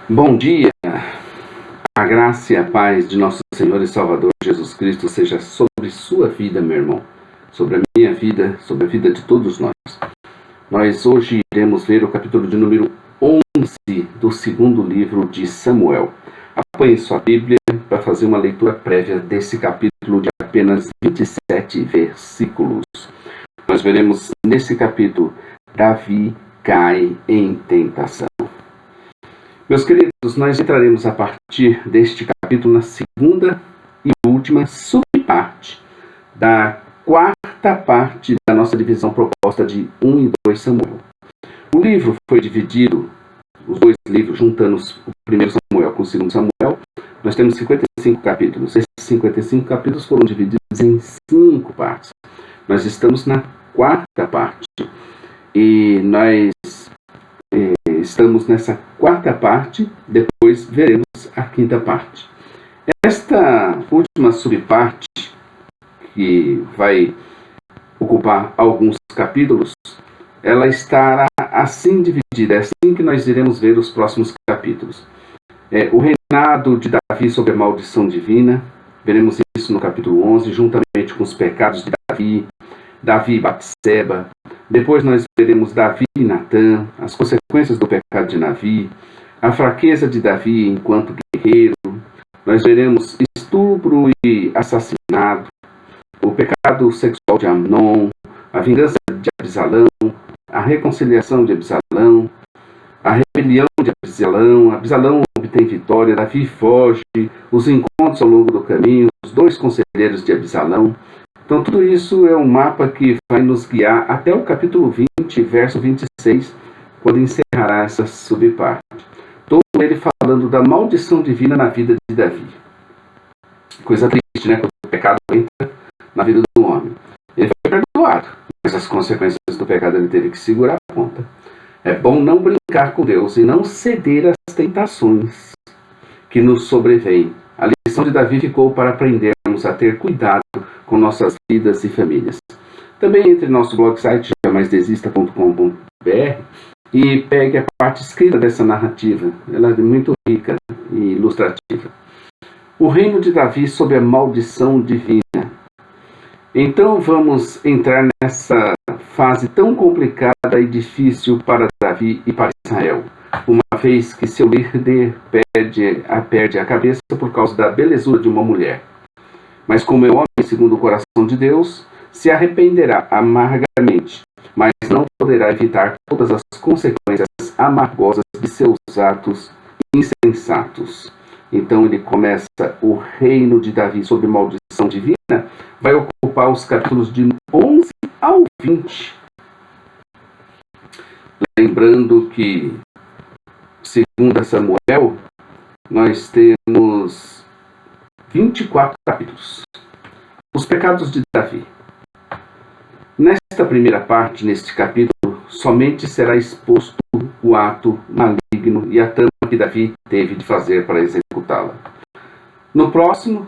Bom dia, a graça e a paz de nosso Senhor e Salvador Jesus Cristo seja sobre sua vida, meu irmão, sobre a minha vida, sobre a vida de todos nós. Nós hoje iremos ver o capítulo de número 11 do segundo livro de Samuel. Apanhe sua Bíblia para fazer uma leitura prévia desse capítulo de apenas 27 versículos. Nós veremos nesse capítulo, Davi cai em tentação. Meus queridos, nós entraremos a partir deste capítulo na segunda e última subparte da quarta parte da nossa divisão proposta de 1 e 2 Samuel. O livro foi dividido, os dois livros, juntando o primeiro Samuel com o segundo Samuel, nós temos 55 capítulos. Esses 55 capítulos foram divididos em 5 partes. Nós estamos na quarta parte e nós estamos nessa quarta parte, depois veremos a quinta parte. Esta última subparte, que vai ocupar alguns capítulos, ela estará assim dividida, é assim que nós iremos ver os próximos capítulos. O reinado de Davi sobre a maldição divina, veremos isso no capítulo 11, juntamente com os pecados de Davi e Batseba. Depois nós veremos Davi e Natã, as consequências do pecado de Davi, a fraqueza de Davi enquanto guerreiro. Nós veremos estupro e assassinato, o pecado sexual de Amnon, a vingança de Absalão, a reconciliação de Absalão, a rebelião de Absalão obtém vitória, Davi foge, os encontros ao longo do caminho, os 2 conselheiros de Absalão. Então tudo isso é um mapa que vai nos guiar até o capítulo 20, verso 26, quando encerrará essa subparte. Todo ele falando da maldição divina na vida de Davi. Coisa triste, né? Quando o pecado entra na vida do homem. Ele foi perdoado, mas as consequências do pecado ele teve que segurar a ponta. É bom não brincar com Deus e não ceder às tentações que nos sobrevêm. A lição de Davi ficou para aprendermos a ter cuidado com nossas vidas e famílias. Também entre no nosso blog site jamaisdesista.com.br e pegue a parte escrita dessa narrativa. Ela é muito rica e ilustrativa. O reino de Davi sob a maldição divina. Então vamos entrar nessa fase tão complicada e difícil para Davi e para Israel, uma vez que seu líder perde a cabeça por causa da belezura de uma mulher. Mas como é homem segundo o coração de Deus, se arrependerá amargamente, mas não poderá evitar todas as consequências amargosas de seus atos insensatos. Então ele começa o reino de Davi sob maldição divina, vai ocupar os capítulos de 11 ao 20. Lembrando que, segundo Samuel, nós temos 24 capítulos. Os pecados de Davi. Nesta primeira parte, neste capítulo, somente será exposto o ato maligno e a trama que Davi teve de fazer para executá-la. No próximo,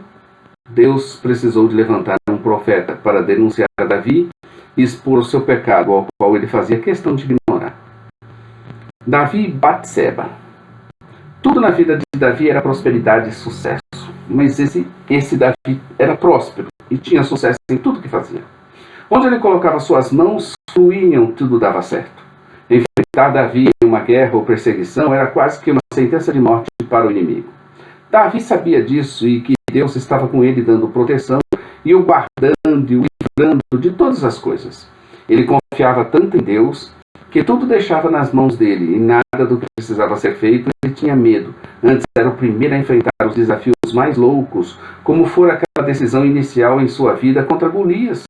Deus precisou de levantar um profeta para denunciar a Davi e expor o seu pecado, ao qual ele fazia questão de ignorar. Davi e Batseba. Tudo na vida de Davi era prosperidade e sucesso. Mas esse Davi era próspero e tinha sucesso em tudo que fazia. Onde ele colocava suas mãos, fluíam, tudo dava certo. Enfrentar Davi em uma guerra ou perseguição era quase que uma sentença de morte para o inimigo. Davi sabia disso e que Deus estava com ele dando proteção e o guardando e o livrando de todas as coisas. Ele confiava tanto em Deus que tudo deixava nas mãos dele e nada do que precisava ser feito ele tinha medo. Antes era o primeiro a enfrentar os desafios mais loucos, como for aquela decisão inicial em sua vida contra Golias,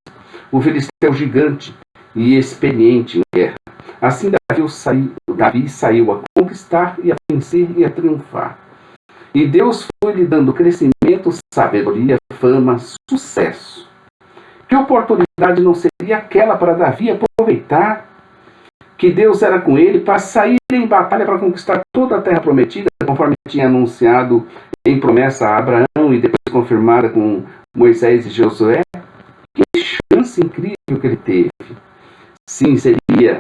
o filisteu gigante e experiente em guerra. Assim Davi saiu a conquistar e a vencer e a triunfar. E Deus foi lhe dando crescimento, sabedoria, fama, sucesso. Que oportunidade não seria aquela para Davi aproveitar que Deus era com ele para sair em batalha para conquistar toda a terra prometida, conforme tinha anunciado em promessa a Abraão e depois confirmada com Moisés e Josué? Que chance incrível que ele teve. Sim, seria,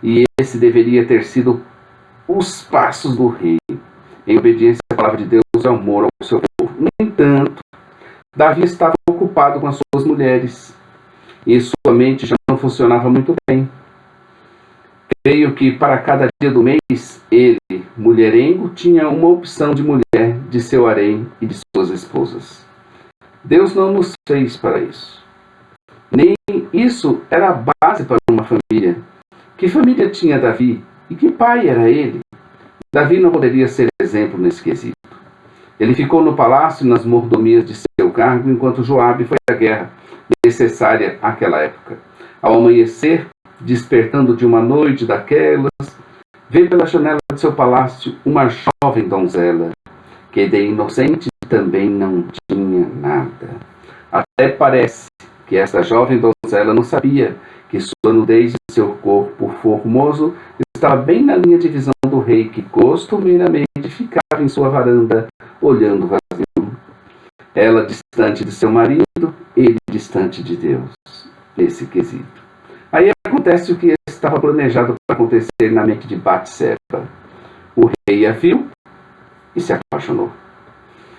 e esse deveria ter sido os passos do rei. em obediência à palavra de Deus e amor ao seu povo. No entanto, Davi estava ocupado com as suas mulheres e sua mente já não funcionava muito bem. Creio que para cada dia do mês, ele, mulherengo, tinha uma opção de mulher de seu harém e de suas esposas. Deus não nos fez para isso. Nem isso era a base para uma família. Que família tinha Davi? E que pai era ele? Davi não poderia ser exemplo nesse quesito. Ele ficou no palácio nas mordomias de seu cargo enquanto Joabe foi à guerra, necessária àquela época. Ao amanhecer, despertando de uma noite daquelas, vê pela janela de seu palácio uma jovem donzela, que de inocente também não tinha nada. Até parece que essa jovem donzela não sabia que sua nudez e seu corpo formoso estava bem na linha de visão do rei, que costumeiramente ficava em sua varanda, olhando vazio. Ela distante de seu marido, ele distante de Deus, nesse quesito. Aí acontece o que estava planejado para acontecer na mente de Batseba. O rei a viu e se apaixonou.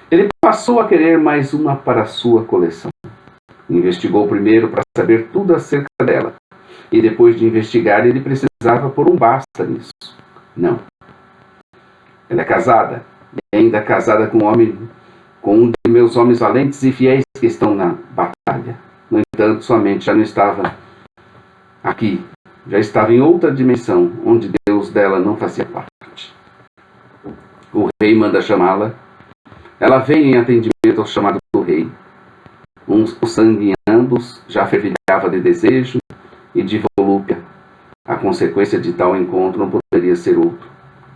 Ele passou a querer mais uma para a sua coleção. Investigou primeiro para saber tudo acerca dela. E depois de investigar, ele precisava pôr um basta nisso. Não. Ela é casada. E ainda casada com um de meus homens valentes e fiéis que estão na batalha. No entanto, sua mente já não estava aqui. Já estava em outra dimensão, onde Deus dela não fazia parte. O rei manda chamá-la. Ela vem em atendimento ao chamado do rei. O sangue em ambos já fervilhava de desejo e de volúpia. A consequência de tal encontro não poderia ser outro.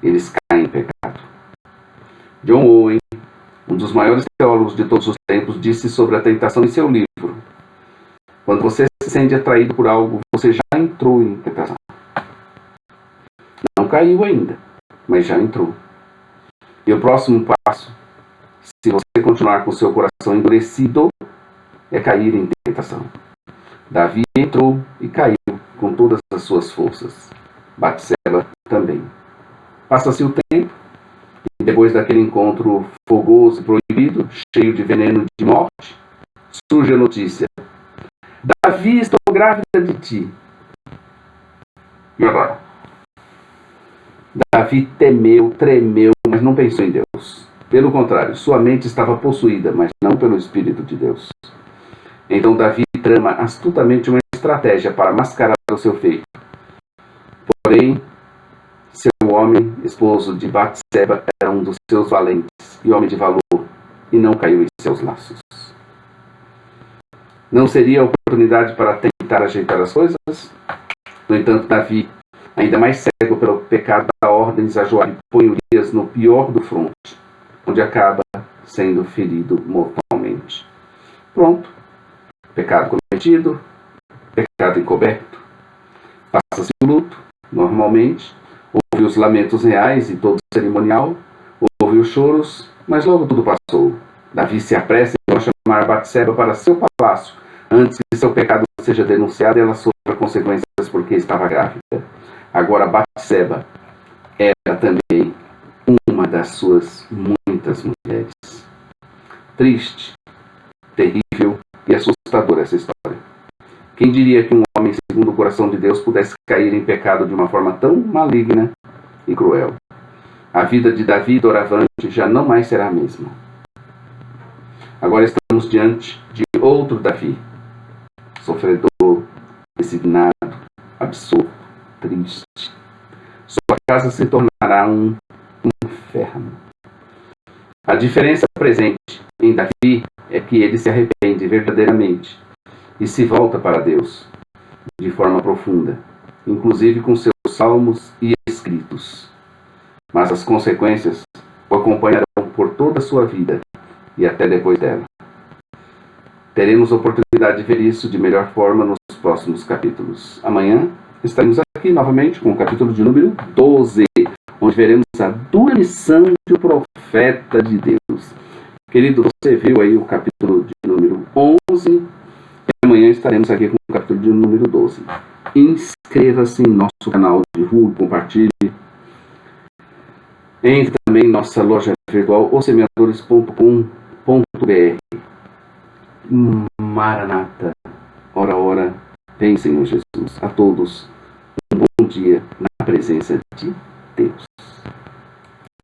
Eles caem em pecado. John Owen, um dos maiores teólogos de todos os tempos, disse sobre a tentação em seu livro: quando você se sente atraído por algo, você já entrou em tentação. Não caiu ainda, mas já entrou. E o próximo passo, se você continuar com seu coração endurecido, é cair em tentação. Davi entrou e caiu com todas as suas forças. Batseba também. Passa-se o tempo, e depois daquele encontro fogoso e proibido, cheio de veneno de morte, surge a notícia: Davi, estou grávida de ti. E agora? Davi temeu, tremeu, mas não pensou em Deus. Pelo contrário, sua mente estava possuída, mas não pelo Espírito de Deus. Então Davi trama astutamente uma estratégia para mascarar o seu feito. Porém, seu homem, esposo de Batseba, era um dos seus valentes e homem de valor, e não caiu em seus laços. Não seria a oportunidade para tentar ajeitar as coisas? No entanto, Davi, ainda mais cego pelo pecado, dá ordens a Joabe, põe Urias no pior do fronte, onde acaba sendo ferido mortalmente. Pronto. Pecado cometido, pecado encoberto. Passa-se o luto, normalmente. Houve os lamentos reais e todo o cerimonial. Houve os choros, mas logo tudo passou. Davi se apressa em chamar Batseba para seu palácio, antes que seu pecado seja denunciado e ela sofra consequências porque estava grávida. Agora Batseba era também uma das suas muitas mulheres. Triste, terrível e assustadora essa história. Quem diria que um homem segundo o coração de Deus pudesse cair em pecado de uma forma tão maligna e cruel? A vida de Davi doravante já não mais será a mesma. Agora estamos diante de outro Davi, sofredor, resignado, absurdo, triste. Sua casa se tornará um inferno. A diferença presente em Davi é que ele se arrepende verdadeiramente e se volta para Deus de forma profunda, inclusive com seus salmos e escritos. Mas as consequências o acompanharão por toda a sua vida e até depois dela. Teremos a oportunidade de ver isso de melhor forma nos próximos capítulos. Amanhã estaremos aqui novamente com o capítulo de número 12, onde veremos a dura missão de um profeta de Deus. Querido, você viu aí o capítulo de número 11, e amanhã estaremos aqui com o capítulo de número 12. Inscreva-se em nosso canal, divulgue, compartilhe. Entre também nossa loja virtual, ossemeadores.com.br. Maranata, ora, ora, vem Senhor Jesus. A todos, um bom dia na presença de Deus.